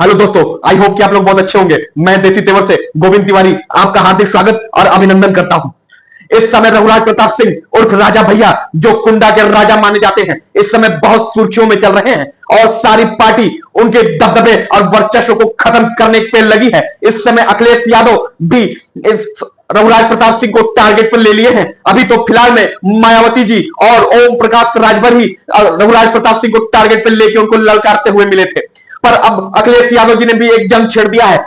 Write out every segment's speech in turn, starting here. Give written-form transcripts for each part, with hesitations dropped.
Hello दोस्तों, I hope कि आप लोग बहुत अच्छे होंगे। मैं देसी तेवर से गोविंद तिवारी आपका हार्दिक स्वागत और अभिनंदन करता हूं। इस समय रघुराज प्रताप सिंह उर्फ राजा भैया, जो कुंडा के राजा माने जाते हैं, इस समय बहुत सुर्खियों में चल रहे हैं और सारी पार्टी उनके दबदबे और वर्चस्व को खत्म करने पे लगी है। इस समय अखिलेश यादव भी इस रघुराज प्रताप सिंह को टारगेट पर ले लिए हैं। अभी तो फिलहाल में मायावती जी और ओम प्रकाश राजभर ही रघुराज प्रताप सिंह को टारगेट पर लेकर उनको ललकारते हुए मिले थे, पर अब अखिलेश यादव जी ने भी एक जंग छेड़ दिया है।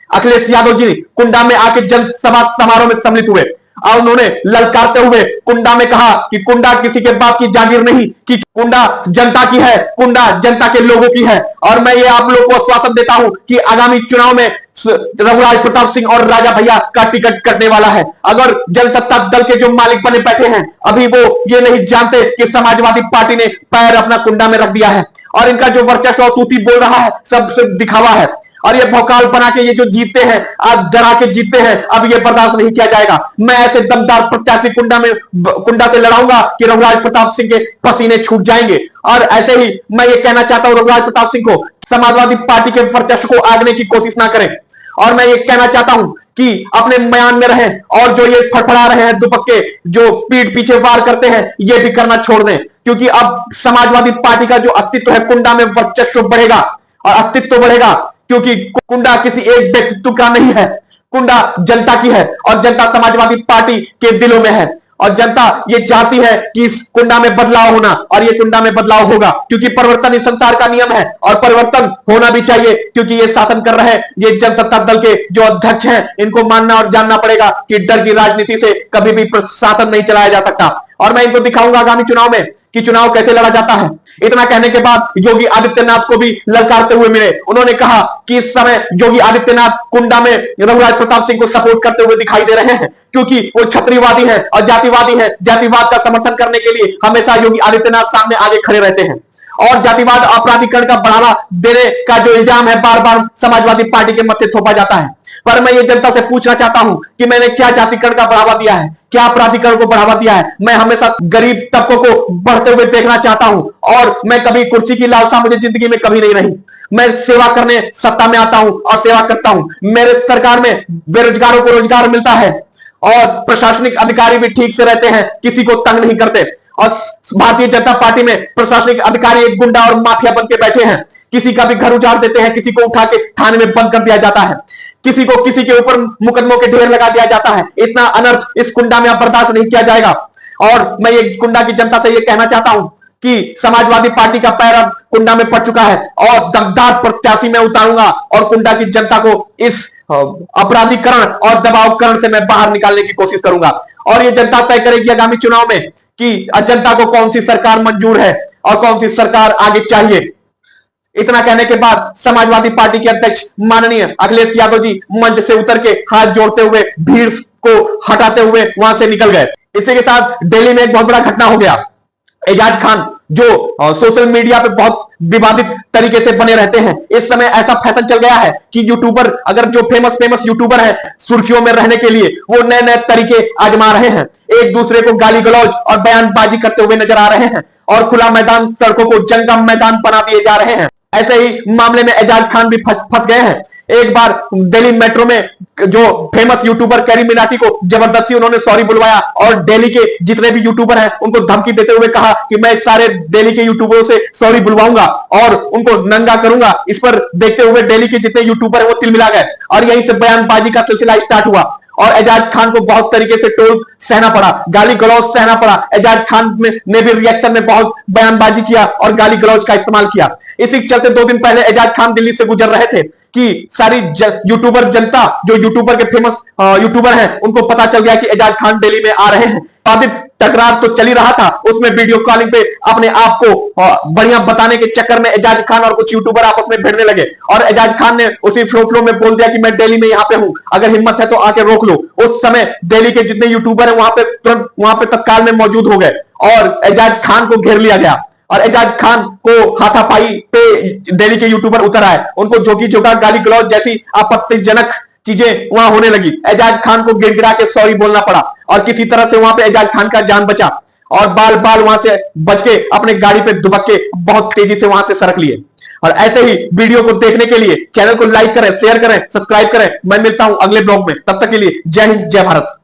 अखिलेश यादव जी कुंडा में आके जनसभा समारोह में सम्मिलित हुए और उन्होंने ललकारते हुए कुंडा में कहा कि कुंडा किसी के बाप की जागीर नहीं, कि कुंडा जनता की है, कुंडा जनता के लोगों की है। और मैं ये आप लोगों को आश्वासन देता हूं कि आगामी चुनाव में रघुराज प्रताप सिंह और राजा भैया का टिकट कटने वाला है। अगर जनसत्ता दल के जो मालिक बने बैठे हैं, अभी वो ये नहीं जानते कि समाजवादी पार्टी ने पैर अपना कुंडा में रख दिया है और इनका जो वर्चस्व तूती बोल रहा है सब दिखावा है। और ये भौकाल बना के ये जो जीतते हैं, आज डरा के जीतते हैं, अब ये बर्दाश्त नहीं किया जाएगा। मैं ऐसे दमदार प्रत्याशी कुंडा से लड़ाऊंगा कि रघुराज प्रताप सिंह के पसीने छूट जाएंगे। और ऐसे ही मैं ये कहना चाहता हूं रघुराज प्रताप सिंह को, समाजवादी पार्टी के वर्चस्व को आगने की कोशिश ना करें। और मैं ये कहना चाहता हूं कि अपने म्यान में रहें और जो ये फड़फड़ा रहे हैं दुपक्के, जो पीठ पीछे वार करते हैं, ये भी करना छोड़ दें, क्योंकि अब समाजवादी पार्टी का जो अस्तित्व है कुंडा में वर्चस्व बढ़ेगा और अस्तित्व बढ़ेगा, क्योंकि कुंडा किसी एक व्यक्तित्व का नहीं है, कुंडा जनता की है और जनता समाजवादी पार्टी के दिलों में है। और जनता ये चाहती है कि इस कुंडा में बदलाव होना, और ये कुंडा में बदलाव होगा, क्योंकि परिवर्तन इस संसार का नियम है और परिवर्तन होना भी चाहिए, क्योंकि ये शासन कर रहे हैं ये जनसत्ता दल के जो अध्यक्ष हैं, इनको मानना और जानना पड़ेगा कि डर की राजनीति से कभी भी शासन नहीं चलाया जा सकता। और मैं इनको दिखाऊंगा आगामी चुनाव में कि चुनाव कैसे लड़ा जाता है। इतना कहने के बाद योगी आदित्यनाथ को भी ललकारते हुए मिले। उन्होंने कहा कि इस समय योगी आदित्यनाथ कुंडा में रघुराज प्रताप सिंह को सपोर्ट करते हुए दिखाई दे रहे हैं, क्योंकि वो क्षत्रियवादी है और जातिवादी है। जातिवाद का समर्थन करने के लिए हमेशा योगी आदित्यनाथ सामने आगे खड़े रहते हैं और जातिवाद अपराधीकरण का बढ़ावा देने का जो इल्जाम है बार बार समाजवादी पार्टी के मत्थे थोपा जाता है। पर मैं ये जनता से पूछना चाहता हूं कि मैंने क्या जातिकरण का बढ़ावा दिया है, क्या अपराधीकरण को बढ़ावा दिया है। मैं हमेशा गरीब तबकों को बढ़ते हुए देखना चाहता हूं और मैं कभी कुर्सी की लालसा मुझे जिंदगी में कभी नहीं रही। मैं सेवा करने सत्ता में आता हूं और सेवा करता हूं। मेरे सरकार में बेरोजगारों को रोजगार मिलता है और प्रशासनिक अधिकारी भी ठीक से रहते हैं, किसी को तंग नहीं करते। और भारतीय जनता पार्टी में प्रशासनिक अधिकारी एक गुंडा और माफिया बन के बैठे हैं, किसी का भी घर उजाड़ देते हैं, किसी को उठा के थाने में बंद कर दिया जाता है, किसी को किसी के ऊपर मुकदमों के ढेर लगा दिया जाता है। इतना अनर्थ इस कुंडा में अब बर्दाश्त नहीं किया जाएगा। और मैं ये कुंडा की जनता से ये कहना चाहता हूं कि समाजवादी पार्टी का पैर अब कुंडा में पड़ चुका है और दमदार प्रत्याशी मैं उतारूंगा और कुंडा की जनता को इस अपराधीकरण और दबावकरण से मैं बाहर निकालने की कोशिश करूंगा। और ये जनता तय करेगी आगामी चुनाव में कि जनता को कौन सी सरकार मंजूर है और कौन सी सरकार आगे चाहिए। इतना कहने के बाद समाजवादी पार्टी के अध्यक्ष माननीय अखिलेश यादव जी मंच से उतर के हाथ जोड़ते हुए भीड़ को हटाते हुए वहां से निकल गए। इसी के साथ दिल्ली में एक बहुत बड़ा घटना हो गया। एजाज खान जो सोशल मीडिया पे बहुत विवादित तरीके से बने रहते हैं, इस समय ऐसा फैशन चल गया है कि यूट्यूबर, अगर जो फेमस यूट्यूबर है, सुर्खियों में रहने के लिए वो नए नए तरीके आजमा रहे हैं, एक दूसरे को गाली गलौज और बयानबाजी करते हुए नजर आ रहे हैं और खुला मैदान, सड़कों को जंग का मैदान बना दिए जा रहे हैं। ऐसे ही मामले में एजाज खान भी फंस गए हैं। एक बार दिल्ली मेट्रो में जो फेमस यूट्यूबर कैरी मिनाटी को जबरदस्ती उन्होंने सॉरी बुलवाया और दिल्ली के जितने भी यूट्यूबर हैं उनको धमकी देते हुए कहा कि मैं सारे दिल्ली के यूट्यूबरों से सॉरी बुलवाऊंगा और उनको नंगा करूंगा। इस पर देखते हुए दिल्ली के जितने यूट्यूबर हैं वो तिलमिला गए और यहीं से बयानबाजी का सिलसिला स्टार्ट हुआ और एजाज खान को बहुत तरीके से टोल सहना पड़ा, गाली गलौज सहना पड़ा। एजाज खान ने भी रिएक्शन में बहुत बयानबाजी किया और गाली गलौज का इस्तेमाल किया। इसी के चलते 2 दिन पहले एजाज खान दिल्ली से गुजर रहे थे कि सारी यूट्यूबर जनता, जो यूट्यूबर के फेमस यूट्यूबर हैं, उनको पता चल गया कि एजाज खान दिल्ली में आ रहे हैं। टकरार तो चल ही रहा था, उसमें वीडियो कॉलिंग पे अपने आप को बढ़िया बताने के चक्कर में एजाज खान और कुछ यूट्यूबर आपस में भिड़ने लगे और एजाज खान ने उसी फ्लो में बोल दिया कि मैं दिल्ली में यहाँ पे हूं, अगर हिम्मत है तो आके रोक लो। उस समय दिल्ली के जितने यूट्यूबर है वहां पे तुरंत वहां पे तत्काल में मौजूद हो गए और एजाज खान को घेर लिया गया और एजाज खान को हाथापाई पे दिल्ली के यूट्यूबर उतर आए। उनको जोगी जोगा, गाली गलौज जैसी आपत्तिजनक चीजें वहां होने लगी। एजाज खान को गिड़गिड़ा के सॉरी बोलना पड़ा और किसी तरह से वहां पे एजाज खान का जान बचा और बाल बाल वहां से बच के अपने गाड़ी पे दुबक के बहुत तेजी से वहां से सरक लिए। और ऐसे ही वीडियो को देखने के लिए चैनल को लाइक करें, शेयर करें, सब्सक्राइब करें। मैं मिलता हूं अगले ब्लॉग में, तब तक के लिए जय हिंद, जय भारत।